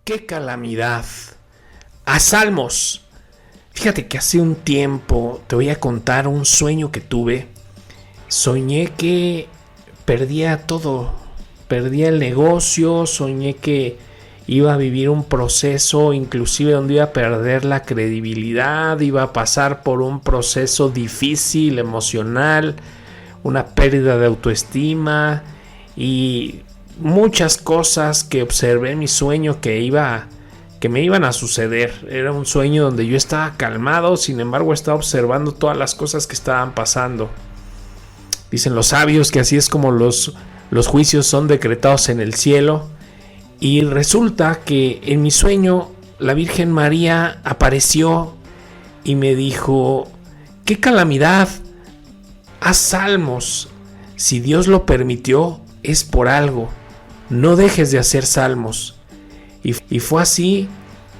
qué calamidad. A Salmos. Fíjate que hace un tiempo te voy a contar un sueño que tuve. Soñé que perdía todo. Perdía el negocio, soñé que iba a vivir un proceso inclusive donde iba a perder la credibilidad, iba a pasar por un proceso difícil, emocional, una pérdida de autoestima y muchas cosas que observé en mi sueño que me iban a suceder. Era un sueño donde yo estaba calmado, sin embargo estaba observando todas las cosas que estaban pasando. Dicen los sabios que así es como los juicios son decretados en el cielo. Y resulta que en mi sueño la Virgen María apareció y me dijo: ¡qué calamidad! Haz salmos. Si Dios lo permitió, es por algo. No dejes de hacer salmos. Y fue así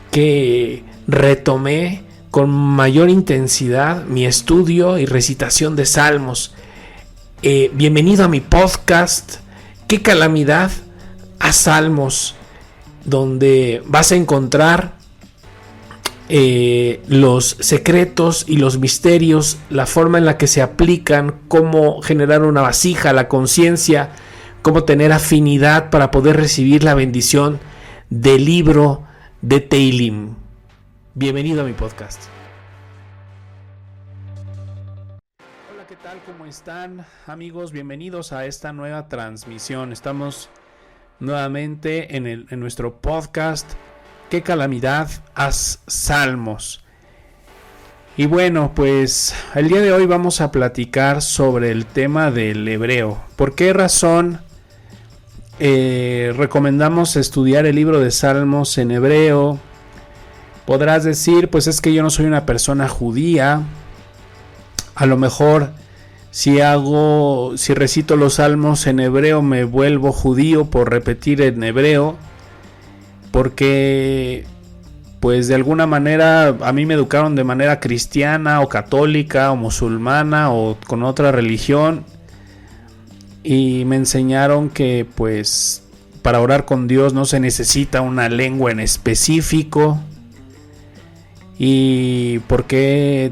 que retomé con mayor intensidad mi estudio y recitación de salmos. Bienvenido a mi podcast, ¡qué calamidad! A Salmos, donde vas a encontrar los secretos y los misterios, la forma en la que se aplican, cómo generar una vasija, la conciencia, cómo tener afinidad para poder recibir la bendición del libro de Teilim. Bienvenido a mi podcast. Hola, ¿qué tal? ¿Cómo están, amigos? Bienvenidos a esta nueva transmisión. Estamos nuevamente en nuestro podcast ¡qué calamidad! Haz salmos. Y bueno, pues el día de hoy vamos a platicar sobre el tema del hebreo. ¿Por qué razón recomendamos estudiar el libro de Salmos en hebreo? Podrás decir, pues es que yo no soy una persona judía. A lo mejor si recito los salmos en hebreo me vuelvo judío por repetir en hebreo, porque pues de alguna manera a mí me educaron de manera cristiana o católica o musulmana o con otra religión, y me enseñaron que pues para orar con Dios no se necesita una lengua en específico. Y por qué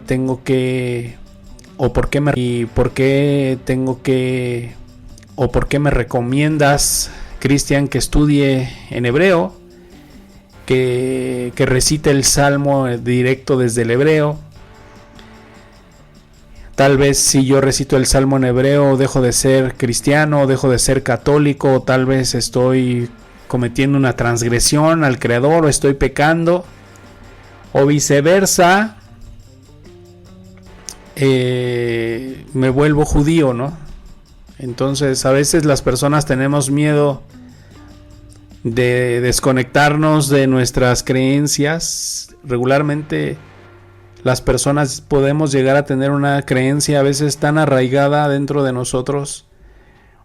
me recomiendas, Cristian, que estudie en hebreo, que recite el salmo directo desde el hebreo. Tal vez si yo recito el salmo en hebreo dejo de ser cristiano, dejo de ser católico, o tal vez estoy cometiendo una transgresión al Creador o estoy pecando, o viceversa. Me vuelvo judío, ¿no? Entonces a veces las personas tenemos miedo de desconectarnos de nuestras creencias. Regularmente las personas podemos llegar a tener una creencia a veces tan arraigada dentro de nosotros,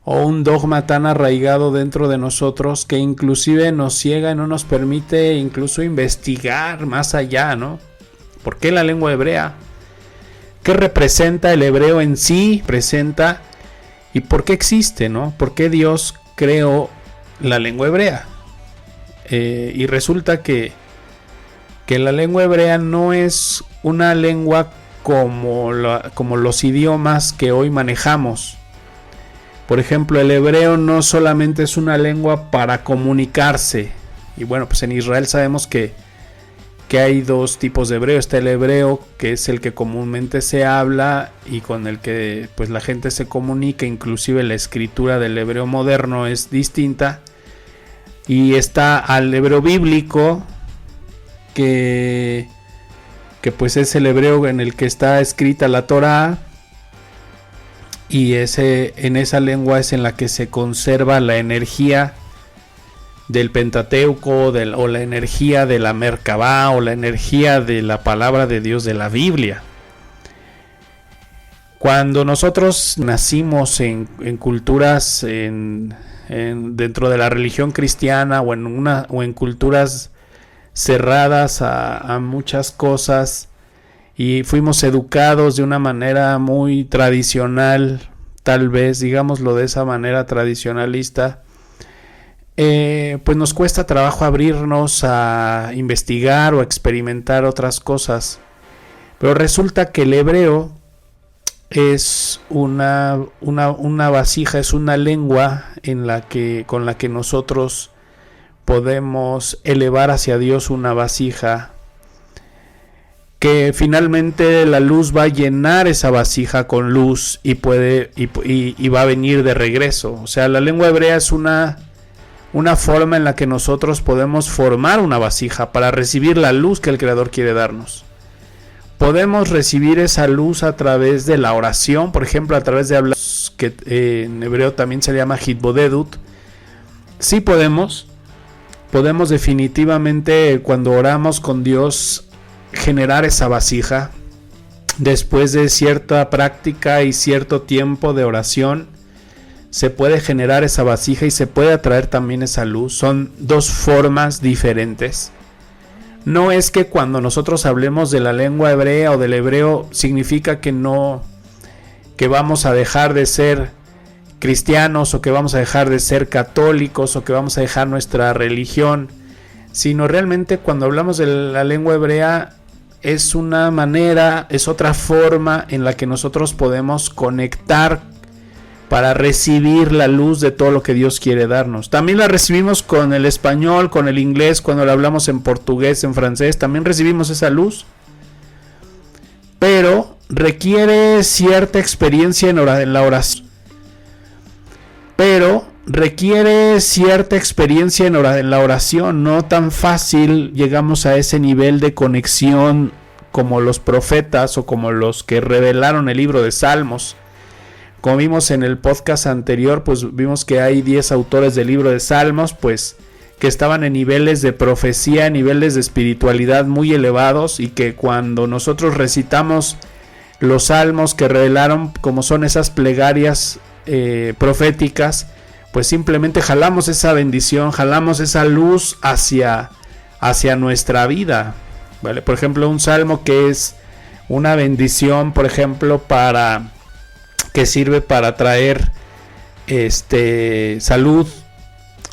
o un dogma tan arraigado dentro de nosotros, que inclusive nos ciega y no nos permite incluso investigar más allá, ¿no? ¿Por qué la lengua hebrea? ¿Qué representa el hebreo en sí? ¿Y por qué existe, no? ¿Por qué Dios creó la lengua hebrea? Y resulta que la lengua hebrea no es una lengua como los idiomas que hoy manejamos. Por ejemplo, el hebreo no solamente es una lengua para comunicarse. Y bueno, pues en Israel sabemos que hay dos tipos de hebreo. Está el hebreo, que es el que comúnmente se habla y con el que pues la gente se comunica, inclusive la escritura del hebreo moderno es distinta. Y está al hebreo bíblico, que pues es el hebreo en el que está escrita la Torá, y en esa lengua es en la que se conserva la energía del Pentateuco, o la energía de la Merkabá, o la energía de la palabra de Dios de la Biblia. Cuando nosotros nacimos en culturas dentro de la religión cristiana, o en culturas cerradas a muchas cosas, y fuimos educados de una manera muy tradicional, tal vez, digámoslo de esa manera tradicionalista, pues nos cuesta trabajo abrirnos a investigar o a experimentar otras cosas. Pero resulta que el hebreo es una vasija, es una lengua con la que nosotros podemos elevar hacia Dios una vasija, que finalmente la luz va a llenar esa vasija con luz y va a venir de regreso. O sea, la lengua hebrea es una forma en la que nosotros podemos formar una vasija para recibir la luz que el Creador quiere darnos. Podemos recibir esa luz a través de la oración, por ejemplo, a través de hablar, que en hebreo también se llama hitbodedut. Sí podemos definitivamente, cuando oramos con Dios, generar esa vasija. Después de cierta práctica y cierto tiempo de oración, se puede generar esa vasija y se puede atraer también esa luz. Son dos formas diferentes. No es que cuando nosotros hablemos de la lengua hebrea o del hebreo significa que vamos a dejar de ser cristianos, o que vamos a dejar de ser católicos, o que vamos a dejar nuestra religión, sino realmente cuando hablamos de la lengua hebrea es una manera, es otra forma en la que nosotros podemos conectar para recibir la luz de todo lo que Dios quiere darnos. También la recibimos con el español, con el inglés, cuando la hablamos en portugués, en francés, también recibimos esa luz. Pero requiere cierta experiencia en la oración. No tan fácil llegamos a ese nivel de conexión como los profetas o como los que revelaron el libro de Salmos. Como vimos en el podcast anterior, pues vimos que hay 10 autores del libro de Salmos, pues que estaban en niveles de profecía, niveles de espiritualidad muy elevados, y que cuando nosotros recitamos los salmos que revelaron, como son esas plegarias proféticas, pues simplemente jalamos esa bendición, jalamos esa luz hacia nuestra vida, ¿vale? Por ejemplo, un salmo que es una bendición, por ejemplo, que sirve para traer salud,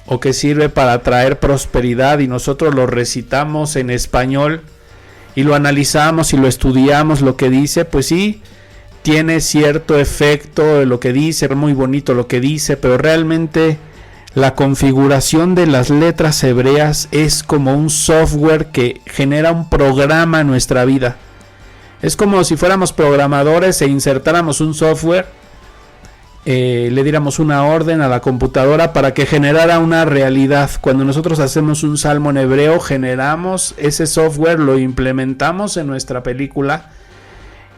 o que sirve para traer prosperidad, y nosotros lo recitamos en español y lo analizamos y lo estudiamos lo que dice, pues sí, tiene cierto efecto lo que dice, muy bonito lo que dice, pero realmente la configuración de las letras hebreas es como un software que genera un programa en nuestra vida. Es como si fuéramos programadores e insertáramos un software, le diéramos una orden a la computadora para que generara una realidad. Cuando nosotros hacemos un salmo en hebreo, generamos ese software, lo implementamos en nuestra película,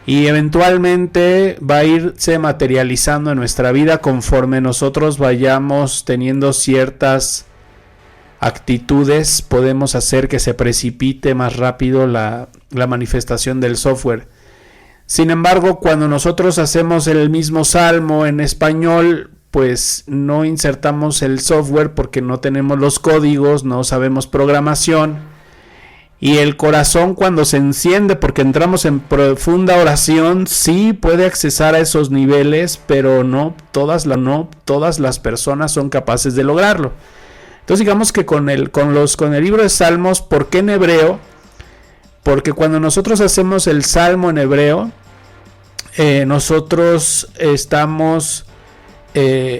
y eventualmente va a irse materializando en nuestra vida conforme nosotros vayamos teniendo ciertas actitudes. Podemos hacer que se precipite más rápido la manifestación del software. Sin embargo, cuando nosotros hacemos el mismo salmo en español, pues no insertamos el software porque no tenemos los códigos, no sabemos programación. Y el corazón, cuando se enciende porque entramos en profunda oración, sí puede accesar a esos niveles, pero no todas las personas son capaces de lograrlo. Entonces digamos que con el libro de Salmos, ¿por qué en hebreo? Porque cuando nosotros hacemos el salmo en hebreo, nosotros estamos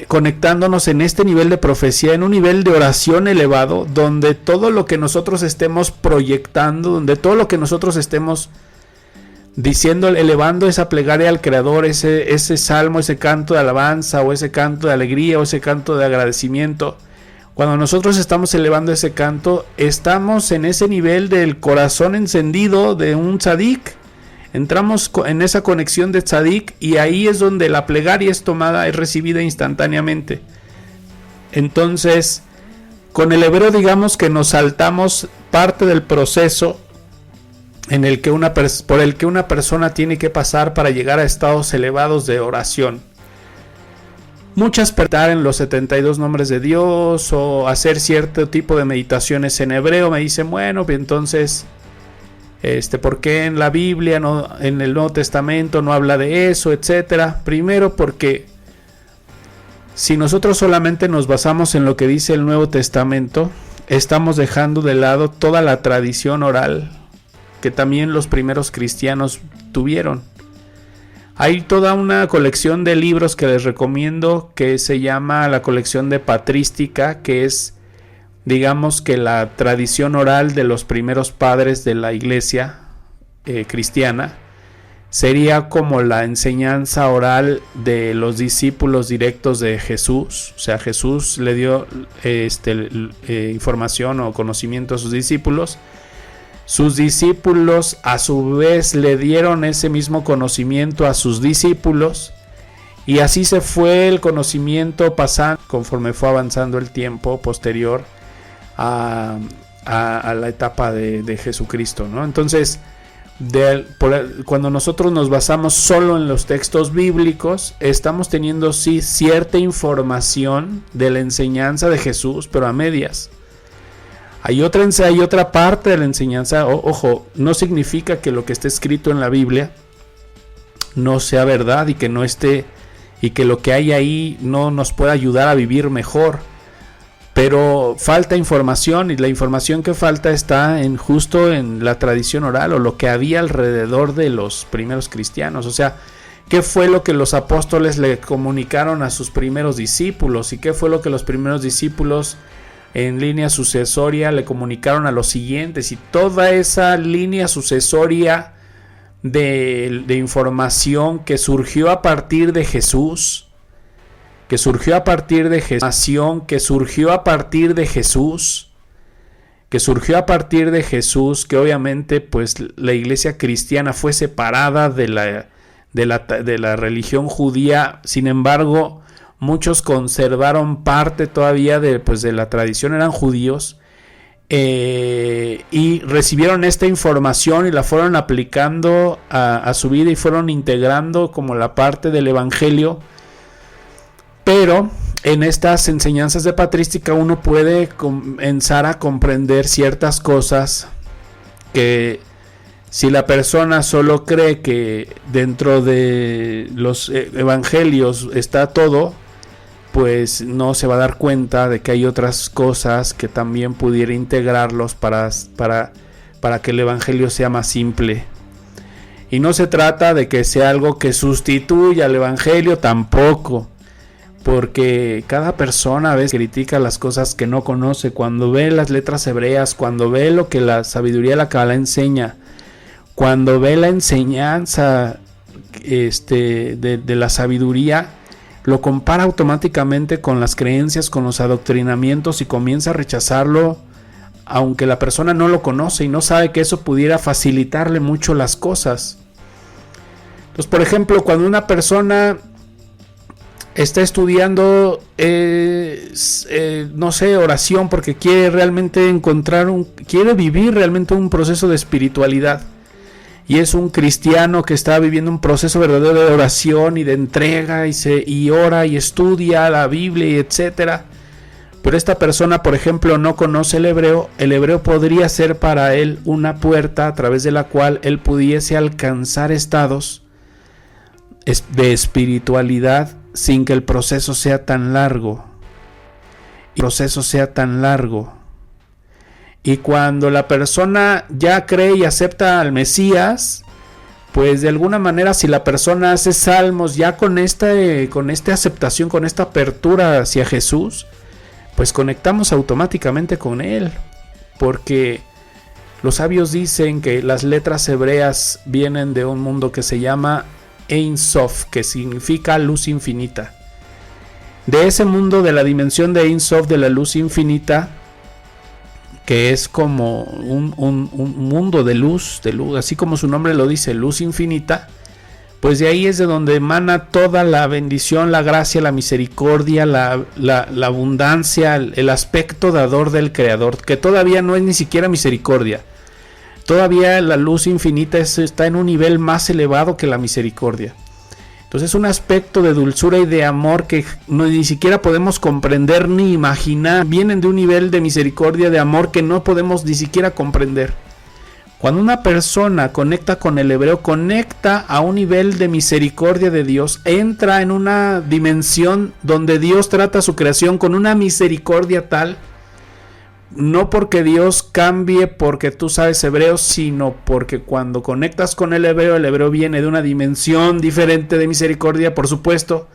conectándonos en este nivel de profecía, en un nivel de oración elevado, donde todo lo que nosotros estemos proyectando, donde todo lo que nosotros estemos diciendo, elevando esa plegaria al Creador, ese salmo, ese canto de alabanza, o ese canto de alegría, o ese canto de agradecimiento, cuando nosotros estamos elevando ese canto, estamos en ese nivel del corazón encendido de un tzadik. Entramos en esa conexión de tzadik, y ahí es donde la plegaria es tomada, es recibida instantáneamente. Entonces, con el hebreo digamos que nos saltamos parte del proceso en el que por el que una persona tiene que pasar para llegar a estados elevados de oración. Muchas personas en los 72 nombres de Dios, o hacer cierto tipo de meditaciones en hebreo, me dicen, bueno, pues entonces, ¿por qué en la Biblia, en el Nuevo Testamento no habla de eso, etcétera? Primero porque Si nosotros solamente nos basamos en lo que dice el Nuevo Testamento, estamos dejando de lado toda la tradición oral que también los primeros cristianos tuvieron. Hay toda una colección de libros que les recomiendo que se llama la colección de patrística, que es, digamos, que la tradición oral de los primeros padres de la iglesia cristiana. Sería como la enseñanza oral de los discípulos directos de Jesús. O sea, Jesús le dio información o conocimiento a sus discípulos. Sus discípulos a su vez le dieron ese mismo conocimiento a sus discípulos. Y así se fue el conocimiento pasando conforme fue avanzando el tiempo posterior a la etapa de Jesucristo, ¿no? Entonces, cuando nosotros nos basamos solo en los textos bíblicos, estamos teniendo sí cierta información de la enseñanza de Jesús, pero a medias. Hay otra parte de la enseñanza. Ojo, no significa que lo que esté escrito en la Biblia no sea verdad y que no esté, y que lo que hay ahí no nos pueda ayudar a vivir mejor. Pero falta información, y la información que falta está justo en la tradición oral o lo que había alrededor de los primeros cristianos. O sea, ¿qué fue lo que los apóstoles le comunicaron a sus primeros discípulos? ¿Y qué fue lo que los primeros discípulos en línea sucesoria le comunicaron a los siguientes? Y toda esa línea sucesoria de información que surgió a partir de Jesús, que surgió a partir de Jesús, que obviamente pues la iglesia cristiana fue separada de la religión judía. Sin embargo, muchos conservaron parte todavía de la tradición, eran judíos, y recibieron esta información y la fueron aplicando a su vida y fueron integrando como la parte del evangelio. Pero en estas enseñanzas de patrística uno puede comenzar a comprender ciertas cosas que, si la persona solo cree que dentro de los evangelios está todo, pues no se va a dar cuenta de que hay otras cosas que también pudiera integrarlos para que el evangelio sea más simple. Y no se trata de que sea algo que sustituya al evangelio tampoco, porque cada persona a veces critica las cosas que no conoce. Cuando ve las letras hebreas, cuando ve lo que la sabiduría de la Cábala enseña, cuando ve la enseñanza de la sabiduría, lo compara automáticamente con las creencias, con los adoctrinamientos, y comienza a rechazarlo, aunque la persona no lo conoce y no sabe que eso pudiera facilitarle mucho las cosas. Entonces, por ejemplo, cuando una persona está estudiando, no sé, oración, porque quiere realmente quiere vivir realmente un proceso de espiritualidad, y es un cristiano que está viviendo un proceso verdadero de oración y de entrega, y ora y estudia la Biblia y etcétera. Pero esta persona, por ejemplo, no conoce el hebreo. El hebreo podría ser para él una puerta a través de la cual él pudiese alcanzar estados de espiritualidad sin que el proceso sea tan largo. Y cuando la persona ya cree y acepta al Mesías, pues de alguna manera, si la persona hace salmos ya con esta aceptación, con esta apertura hacia Jesús, pues conectamos automáticamente con Él. Porque los sabios dicen que las letras hebreas vienen de un mundo que se llama Ein Sof, que significa luz infinita. De ese mundo, de la dimensión de Ein Sof, de la luz infinita, que es como un mundo de luz, así como su nombre lo dice, luz infinita, pues de ahí es de donde emana toda la bendición, la gracia, la misericordia, la abundancia, el aspecto dador del Creador, que todavía no es ni siquiera misericordia. Todavía la luz infinita está en un nivel más elevado que la misericordia. Entonces es un aspecto de dulzura y de amor que ni siquiera podemos comprender ni imaginar. Vienen de un nivel de misericordia, de amor, que no podemos ni siquiera comprender. Cuando una persona conecta con el hebreo, conecta a un nivel de misericordia de Dios, entra en una dimensión donde Dios trata su creación con una misericordia tal, no porque Dios cambie porque tú sabes hebreo, sino porque cuando conectas con el hebreo viene de una dimensión diferente de misericordia, por supuesto,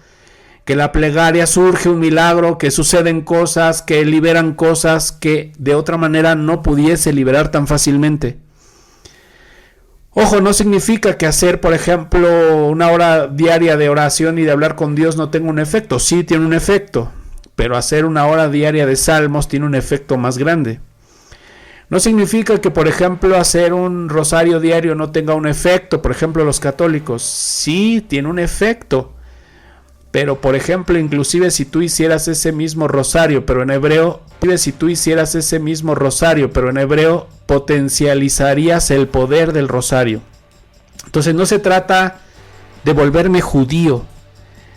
que la plegaria surge un milagro, que suceden cosas, que liberan cosas que de otra manera no pudiese liberar tan fácilmente. Ojo, no significa que hacer, por ejemplo, una hora diaria de oración y de hablar con Dios no tenga un efecto. Sí tiene un efecto, pero hacer una hora diaria de salmos tiene un efecto más grande. No significa que, por ejemplo, hacer un rosario diario no tenga un efecto. Por ejemplo, los católicos, sí tiene un efecto. Pero, por ejemplo, inclusive si tú hicieras ese mismo rosario, pero en hebreo, potencializarías el poder del rosario. Entonces no se trata de volverme judío,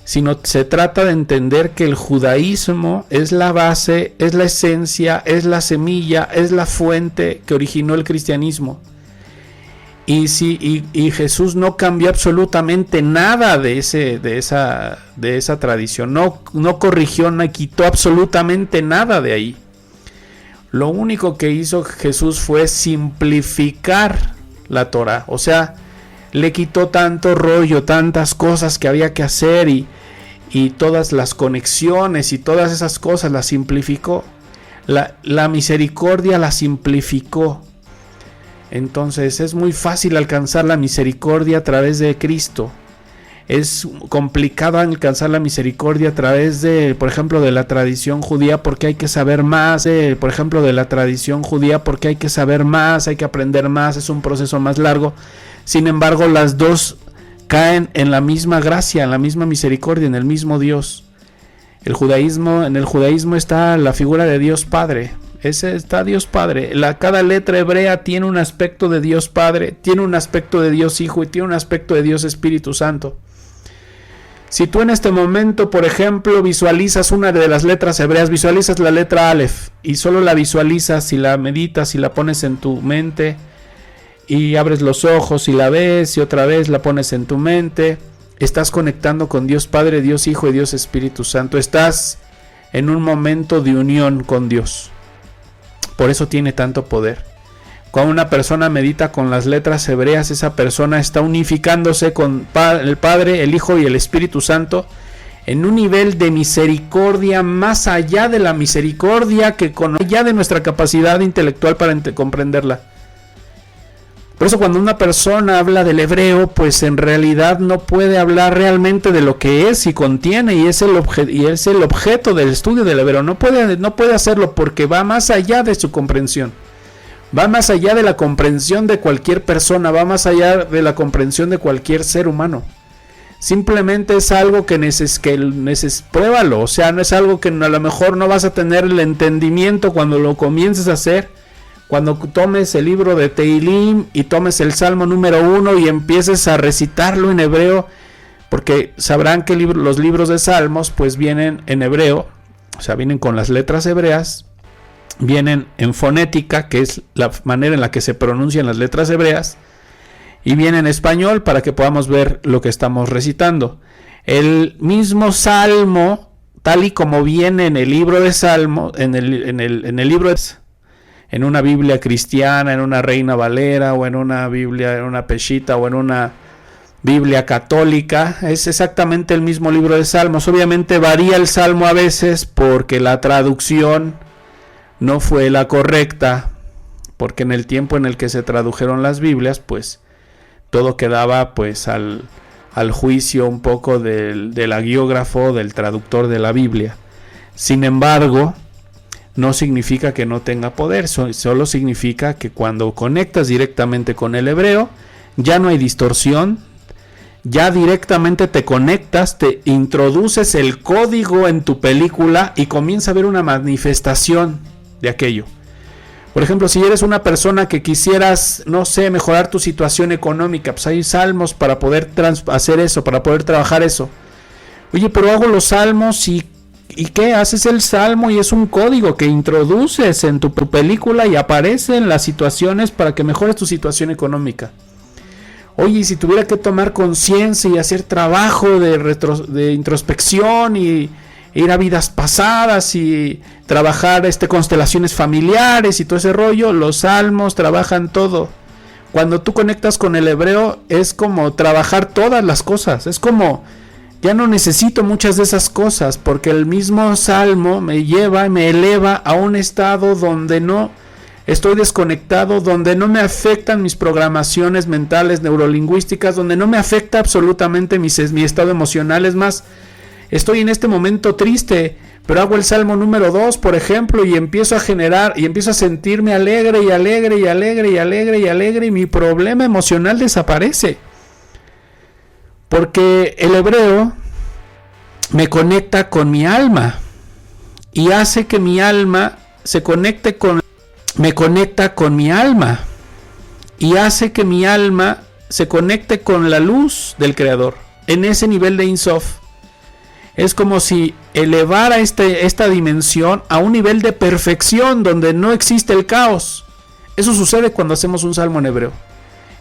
sino se trata de entender que el judaísmo es la base, es la esencia, es la semilla, es la fuente que originó el cristianismo. Y Jesús no cambió absolutamente nada de esa tradición, no corrigió, no quitó absolutamente nada de ahí. Lo único que hizo Jesús fue simplificar la Torá, o sea, le quitó tanto rollo, tantas cosas que había que hacer y todas las conexiones y todas esas cosas las simplificó. La misericordia la simplificó. Entonces es muy fácil alcanzar la misericordia a través de Cristo. Es complicado alcanzar la misericordia a través de, por ejemplo, de la tradición judía, porque hay que saber más. Hay que aprender más, es un proceso más largo. Sin embargo, las dos caen en la misma gracia, en la misma misericordia, en el mismo Dios. En el judaísmo está la figura de Dios Padre. Ese está Dios Padre. Cada letra hebrea tiene un aspecto de Dios Padre, tiene un aspecto de Dios Hijo y tiene un aspecto de Dios Espíritu Santo. Si tú en este momento, por ejemplo, visualizas una de las letras hebreas, visualizas la letra Aleph y solo la visualizas y la meditas y la pones en tu mente y abres los ojos y la ves y otra vez la pones en tu mente, estás conectando con Dios Padre, Dios Hijo y Dios Espíritu Santo. Estás en un momento de unión con Dios. Por eso tiene tanto poder. Cuando una persona medita con las letras hebreas, esa persona está unificándose con el Padre, el Hijo y el Espíritu Santo en un nivel de misericordia más allá de la misericordia, allá de nuestra capacidad intelectual para comprenderla. Por eso cuando una persona habla del hebreo, pues en realidad no puede hablar realmente de lo que es y contiene, y es el objeto del estudio del hebreo. No puede hacerlo porque va más allá de su comprensión. Va más allá de la comprensión de cualquier persona, va más allá de la comprensión de cualquier ser humano. Simplemente es algo que pruébalo, o sea, no es algo que a lo mejor no vas a tener el entendimiento cuando lo comiences a hacer. Cuando tomes el libro de Tehilim y tomes el Salmo número 1 y empieces a recitarlo en hebreo, porque sabrán que los libros de Salmos pues vienen en hebreo, o sea, vienen con las letras hebreas, vienen en fonética, que es la manera en la que se pronuncian las letras hebreas, y vienen en español para que podamos ver lo que estamos recitando. El mismo Salmo, tal y como viene en el libro de Salmos, en el libro de... en una Biblia cristiana, en una Reina Valera, o en una Biblia, en una Peshitta, o en una Biblia católica, es exactamente el mismo libro de Salmos. Obviamente varía el Salmo a veces porque la traducción no fue la correcta, porque en el tiempo en el que se tradujeron las Biblias, pues todo quedaba pues al juicio un poco del hagiógrafo, del traductor de la Biblia. Sin embargo, no significa que no tenga poder, solo significa que cuando conectas directamente con el hebreo, ya no hay distorsión, ya directamente te conectas, te introduces el código en tu película y comienza a ver una manifestación de aquello. Por ejemplo, si eres una persona que quisieras, no sé, mejorar tu situación económica, pues hay salmos para poder hacer eso, para poder trabajar eso. Oye, pero hago los salmos y ¿Y qué? Haces el salmo y es un código que introduces en tu película y aparecen las situaciones para que mejores tu situación económica. Oye, y si tuviera que tomar conciencia y hacer trabajo de introspección y ir a vidas pasadas y trabajar constelaciones familiares y todo ese rollo, los salmos trabajan todo. Cuando tú conectas con el hebreo es como trabajar todas las cosas, es como ya no necesito muchas de esas cosas porque el mismo salmo me eleva a un estado donde no estoy desconectado, donde no me afectan mis programaciones mentales neurolingüísticas, donde no me afecta absolutamente mi estado emocional. Es más, estoy en este momento triste, pero hago el salmo número 2, por ejemplo, y empiezo a generar, y empiezo a sentirme alegre y alegre y alegre y alegre y alegre, y mi problema emocional desaparece. Porque el hebreo me conecta con mi alma y hace que mi alma se conecte con... Me conecta con mi alma y hace que mi alma se conecte con la luz del Creador. En ese nivel de Ein Sof. Es como si elevara esta dimensión a un nivel de perfección donde no existe el caos. Eso sucede cuando hacemos un salmo en hebreo.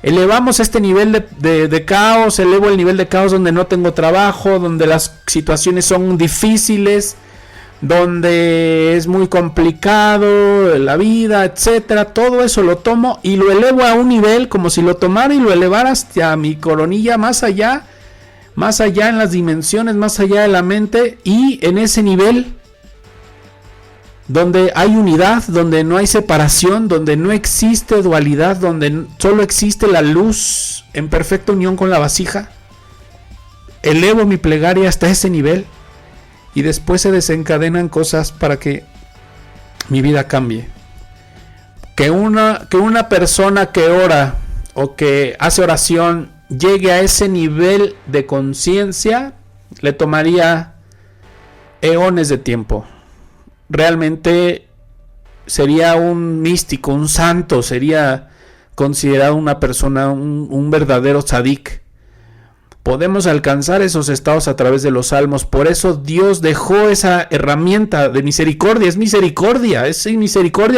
Elevamos este nivel de caos, elevo el nivel de caos donde no tengo trabajo, donde las situaciones son difíciles, donde es muy complicado la vida, etcétera. Todo eso lo tomo y lo elevo a un nivel como si lo tomara y lo elevara hasta mi coronilla, más allá en las dimensiones, más allá de la mente, y en ese nivel donde hay unidad, donde no hay separación, donde no existe dualidad, donde solo existe la luz en perfecta unión con la vasija. Elevo mi plegaria hasta ese nivel y después se desencadenan cosas para que mi vida cambie. Que una persona que ora o que hace oración llegue a ese nivel de conciencia le tomaría eones de tiempo. Realmente sería un místico, un santo, sería considerado una persona, un verdadero tzadik. Podemos alcanzar esos estados a través de los salmos. Por eso Dios dejó esa herramienta de misericordia. Es misericordia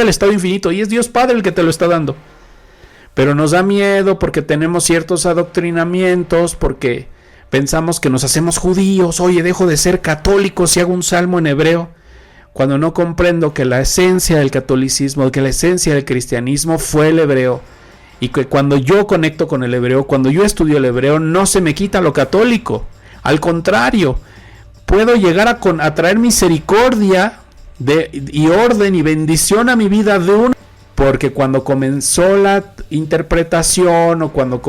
el estado infinito. Y es Dios Padre el que te lo está dando. Pero nos da miedo porque tenemos ciertos adoctrinamientos, porque pensamos que nos hacemos judíos. Oye, dejo de ser católico si hago un salmo en hebreo. Cuando no comprendo que la esencia del catolicismo, que la esencia del cristianismo fue el hebreo. Y que cuando yo conecto con el hebreo, cuando yo estudio el hebreo, no se me quita lo católico. Al contrario, puedo llegar a traer misericordia y orden y bendición a mi vida porque cuando comenzó la interpretación o cuando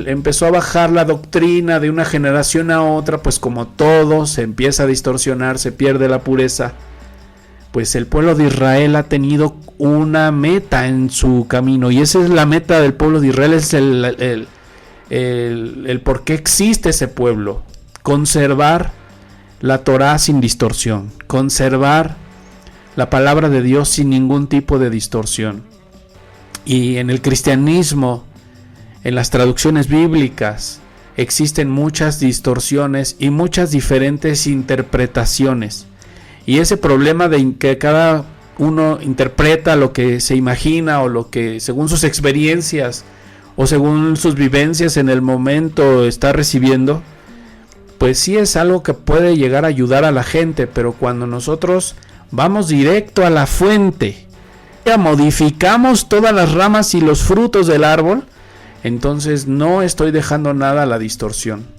empezó a bajar la doctrina de una generación a otra, pues como todo se empieza a distorsionar, se pierde la pureza. Pues el pueblo de Israel ha tenido una meta en su camino y esa es la meta del pueblo de Israel, es el por qué existe ese pueblo. Conservar la Torá sin distorsión, conservar la palabra de Dios sin ningún tipo de distorsión. Y en el cristianismo, en las traducciones bíblicas, existen muchas distorsiones y muchas diferentes interpretaciones. Y ese problema de que cada uno interpreta lo que se imagina o lo que según sus experiencias o según sus vivencias en el momento está recibiendo, pues sí es algo que puede llegar a ayudar a la gente, pero cuando nosotros vamos directo a la fuente, modificamos todas las ramas y los frutos del árbol, entonces no estoy dejando nada a la distorsión.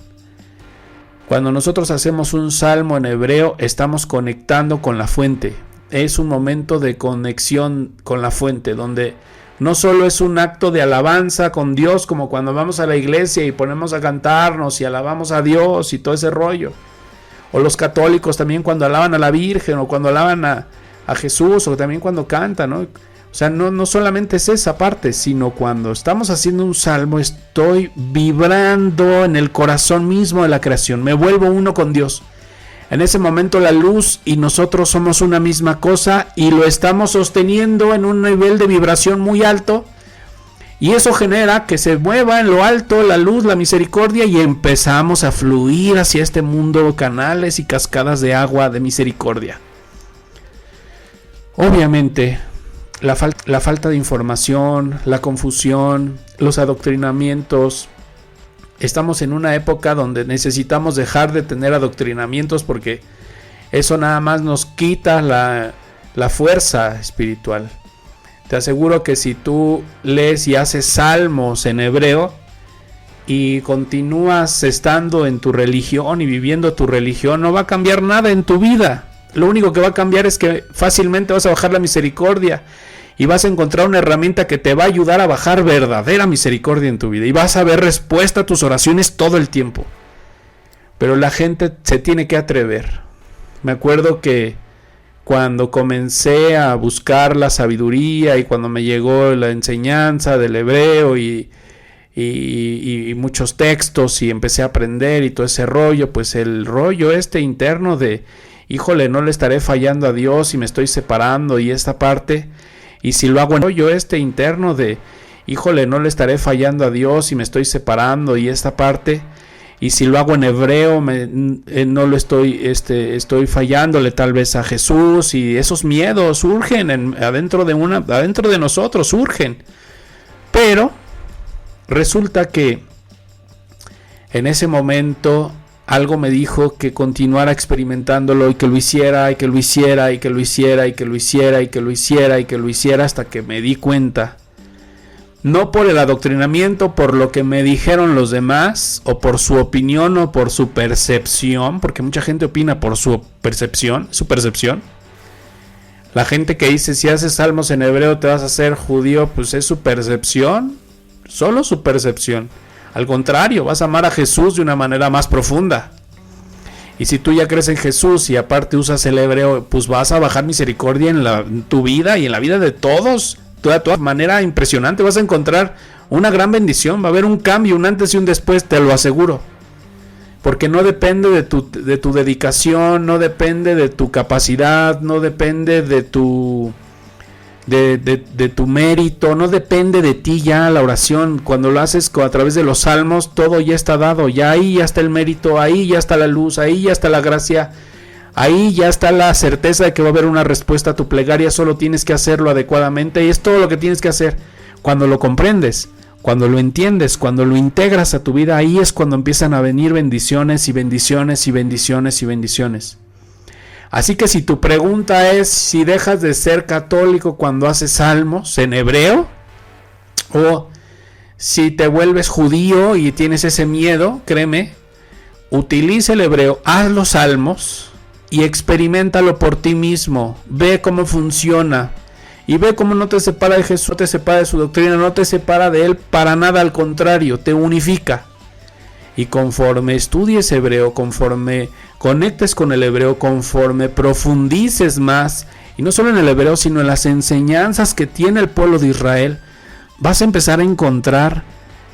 Cuando nosotros hacemos un salmo en hebreo, estamos conectando con la fuente. Es un momento de conexión con la fuente, donde no solo es un acto de alabanza con Dios, como cuando vamos a la iglesia y ponemos a cantarnos y alabamos a Dios y todo ese rollo. O los católicos también cuando alaban a la Virgen, o cuando alaban a Jesús, o también cuando cantan, ¿no? O sea, no solamente es esa parte, sino cuando estamos haciendo un salmo, estoy vibrando en el corazón mismo de la creación. Me vuelvo uno con Dios. En ese momento la luz y nosotros somos una misma cosa y lo estamos sosteniendo en un nivel de vibración muy alto. Y eso genera que se mueva en lo alto la luz, la misericordia, y empezamos a fluir hacia este mundo, canales y cascadas de agua de misericordia. Obviamente, la falta de información, la confusión, los adoctrinamientos. Estamos en una época donde necesitamos dejar de tener adoctrinamientos porque eso nada más nos quita la fuerza espiritual. Te aseguro que si tú lees y haces salmos en hebreo y continúas estando en tu religión y viviendo tu religión, no va a cambiar nada en tu vida. Lo único que va a cambiar es que fácilmente vas a bajar la misericordia y vas a encontrar una herramienta que te va a ayudar a bajar verdadera misericordia en tu vida y vas a ver respuesta a tus oraciones todo el tiempo. Pero la gente se tiene que atrever. Me acuerdo que cuando comencé a buscar la sabiduría y cuando me llegó la enseñanza del hebreo y muchos textos y empecé a aprender y todo ese rollo, pues el rollo interno de, híjole, no le estaré fallando a Dios y me estoy separando y esta parte, y si lo hago en rollo interno de, híjole, no le estaré fallando a Dios y me estoy separando y esta parte, y si lo hago en hebreo no lo estoy fallándole tal vez a Jesús, y esos miedos surgen adentro de nosotros, surgen. Pero resulta que en ese momento algo me dijo que continuara experimentándolo y que lo hiciera y que lo hiciera y que lo hiciera y que lo hiciera y que lo hiciera y que lo hiciera hasta que me di cuenta. No por el adoctrinamiento, por lo que me dijeron los demás, o por su opinión, o por su percepción, porque mucha gente opina por su percepción. La gente que dice, si haces salmos en hebreo te vas a hacer judío, pues es su percepción, solo su percepción. Al contrario, vas a amar a Jesús de una manera más profunda. Y si tú ya crees en Jesús y aparte usas el hebreo, pues vas a bajar misericordia en tu vida y en la vida de todos. De toda manera impresionante, vas a encontrar una gran bendición, va a haber un cambio, un antes y un después, te lo aseguro, porque no depende de tu dedicación, no depende de tu capacidad, no depende de tu mérito, no depende de ti ya la oración. Cuando lo haces a través de los salmos, todo ya está dado, ya ahí ya está el mérito, ahí ya está la luz, ahí ya está la gracia. Ahí ya está la certeza de que va a haber una respuesta a tu plegaria, solo tienes que hacerlo adecuadamente y es todo lo que tienes que hacer. Cuando lo comprendes, cuando lo entiendes, cuando lo integras a tu vida, ahí es cuando empiezan a venir bendiciones y bendiciones y bendiciones y bendiciones. Así que si tu pregunta es si dejas de ser católico cuando haces salmos en hebreo, o si te vuelves judío y tienes ese miedo, créeme, utiliza el hebreo, haz los salmos y experiméntalo por ti mismo, ve cómo funciona y ve cómo no te separa de Jesús, no te separa de su doctrina, no te separa de él para nada, al contrario, te unifica. Y conforme estudies hebreo, conforme conectes con el hebreo, conforme profundices más, y no solo en el hebreo, sino en las enseñanzas que tiene el pueblo de Israel, vas a empezar a encontrar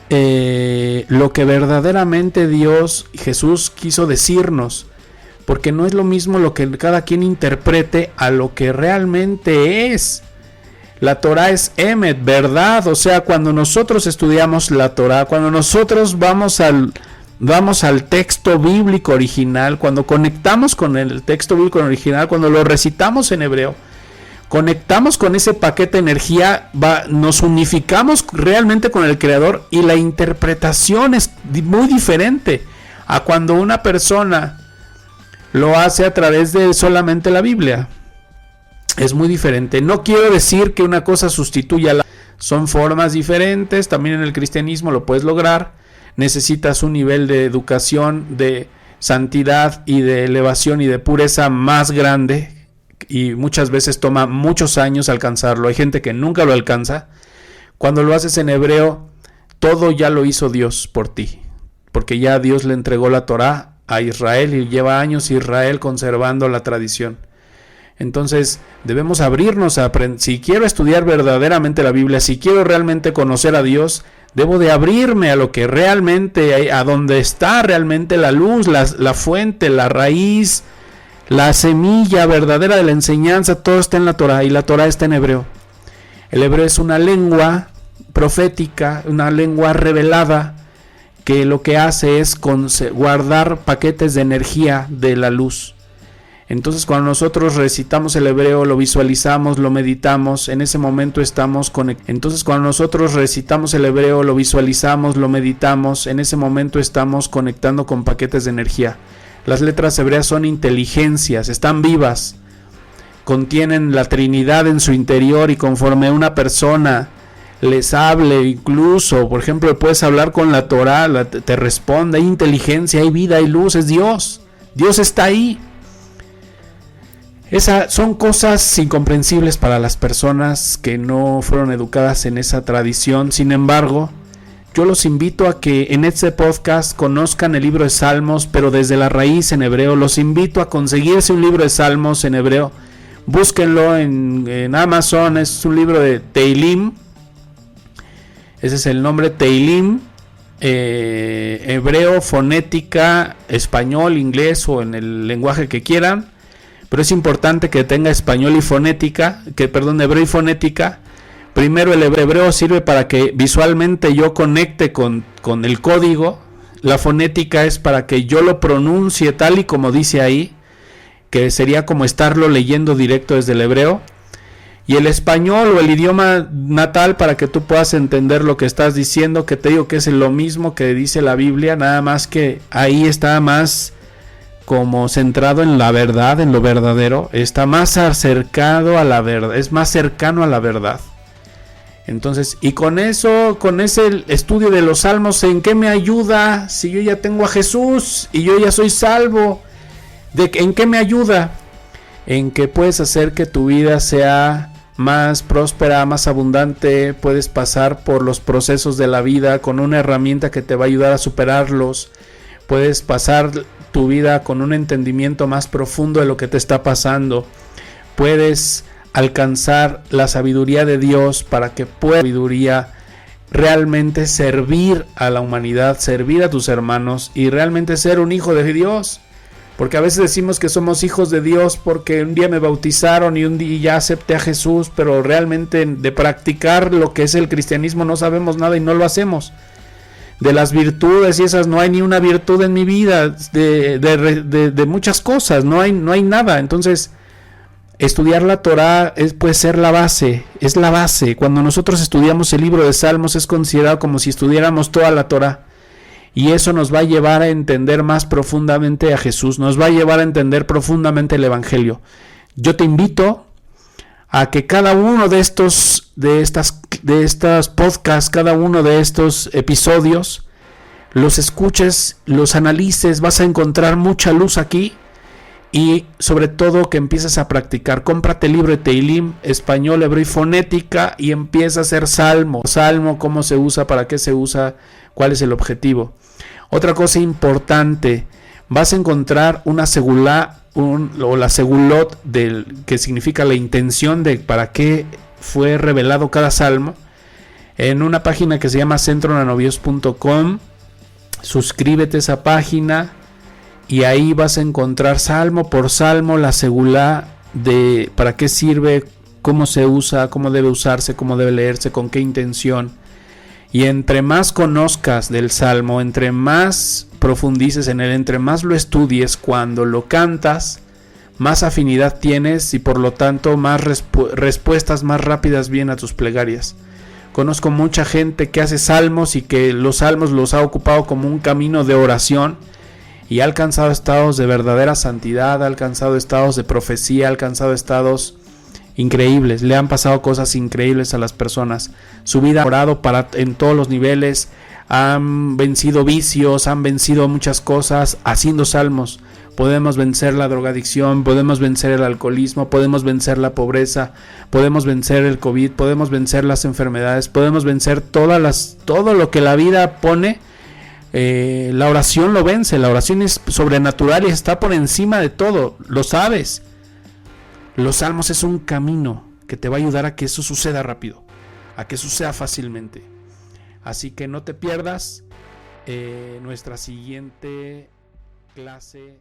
lo que verdaderamente Dios y Jesús quiso decirnos. Porque no es lo mismo lo que cada quien interprete a lo que realmente es. La Torah es Emet, verdad. O sea, cuando nosotros estudiamos la Torah, cuando nosotros vamos al texto bíblico original, cuando conectamos con el texto bíblico original, cuando lo recitamos en hebreo, conectamos con ese paquete de energía, nos unificamos realmente con el Creador y la interpretación es muy diferente a cuando una persona lo hace a través de solamente la Biblia. Es muy diferente. No quiero decir que una cosa sustituya a la... Son formas diferentes. También en el cristianismo lo puedes lograr. Necesitas un nivel de educación, de santidad y de elevación y de pureza más grande. Y muchas veces toma muchos años alcanzarlo. Hay gente que nunca lo alcanza. Cuando lo haces en hebreo, todo ya lo hizo Dios por ti. Porque ya Dios le entregó la Torah a Israel y lleva años Israel conservando la tradición. Entonces debemos abrirnos a aprender. Si quiero estudiar verdaderamente la Biblia, si quiero realmente conocer a Dios, debo de abrirme a lo que realmente, a donde está realmente la luz, la fuente, la raíz, la semilla verdadera de la enseñanza. Todo está en la Torah y la Torah está en hebreo. El hebreo es una lengua profética, una lengua revelada, que lo que hace es guardar paquetes de energía de la luz. Entonces cuando nosotros recitamos el hebreo, lo visualizamos, lo meditamos, en ese momento estamos conectados. Entonces cuando nosotros recitamos el hebreo, lo visualizamos, lo meditamos, en ese momento estamos conectando con paquetes de energía. Las letras hebreas son inteligencias, están vivas, contienen la Trinidad en su interior, y conforme una persona les hable, incluso, por ejemplo, puedes hablar con la Torah, te responde, hay inteligencia, hay vida, hay luz, es Dios. Dios está ahí. Son cosas incomprensibles para las personas que no fueron educadas en esa tradición. Sin embargo, yo los invito a que en este podcast conozcan el libro de Salmos, pero desde la raíz en hebreo. Los invito a conseguirse un libro de Salmos en hebreo. Búsquenlo en Amazon, es un libro de Teilim. Ese es el nombre, Teilim, hebreo, fonética, español, inglés o en el lenguaje que quieran. Pero es importante que tenga hebreo y fonética. Primero, el hebreo sirve para que visualmente yo conecte con el código. La fonética es para que yo lo pronuncie tal y como dice ahí, que sería como estarlo leyendo directo desde el hebreo. Y el español o el idioma natal para que tú puedas entender lo que estás diciendo, que te digo que es lo mismo que dice la Biblia, nada más que ahí está más como centrado en la verdad, en lo verdadero, está más acercado a la verdad, es más cercano a la verdad. Entonces, y con eso, con ese estudio de los salmos, ¿en qué me ayuda? Si yo ya tengo a Jesús y yo ya soy salvo, ¿en qué me ayuda? En que puedes hacer que tu vida sea más próspera, más abundante, puedes pasar por los procesos de la vida con una herramienta que te va a ayudar a superarlos, puedes pasar tu vida con un entendimiento más profundo de lo que te está pasando, puedes alcanzar la sabiduría de Dios para que puedas realmente servir a la humanidad, servir a tus hermanos y realmente ser un hijo de Dios. Porque a veces decimos que somos hijos de Dios porque un día me bautizaron y un día ya acepté a Jesús, pero realmente de practicar lo que es el cristianismo no sabemos nada y no lo hacemos. De las virtudes y esas no hay ni una virtud en mi vida, de muchas cosas, no hay nada. Entonces, estudiar la Torah puede ser la base, es la base. Cuando nosotros estudiamos el libro de Salmos es considerado como si estudiáramos toda la Torah. Y eso nos va a llevar a entender más profundamente a Jesús, nos va a llevar a entender profundamente el Evangelio. Yo te invito a que cada uno de estas podcasts, cada uno de estos episodios, los escuches, los analices, vas a encontrar mucha luz aquí. Y sobre todo que empieces a practicar. Cómprate el libro de Teilim, español, hebreo y fonética, y empieza a hacer salmo. Salmo, cómo se usa, para qué se usa, cuál es el objetivo. Otra cosa importante, vas a encontrar una segulá, o la segulot, que significa la intención de para qué fue revelado cada salmo, en una página que se llama centronanovios.com. Suscríbete a esa página. Y ahí vas a encontrar salmo por salmo la segulá de para qué sirve, cómo se usa, cómo debe usarse, cómo debe leerse, con qué intención. Y entre más conozcas del salmo, entre más profundices en él, entre más lo estudies, cuando lo cantas, más afinidad tienes y por lo tanto más respuestas más rápidas vienen a tus plegarias. Conozco mucha gente que hace salmos y que los salmos los ha ocupado como un camino de oración. Y ha alcanzado estados de verdadera santidad, ha alcanzado estados de profecía, ha alcanzado estados increíbles. Le han pasado cosas increíbles a las personas. Su vida ha orado en todos los niveles, han vencido vicios, han vencido muchas cosas haciendo salmos. Podemos vencer la drogadicción, podemos vencer el alcoholismo, podemos vencer la pobreza, podemos vencer el COVID, podemos vencer las enfermedades, podemos vencer todo lo que la vida pone. La oración lo vence, la oración es sobrenatural y está por encima de todo, lo sabes. Los salmos es un camino que te va a ayudar a que eso suceda rápido, a que suceda fácilmente. Así que no te pierdas nuestra siguiente clase.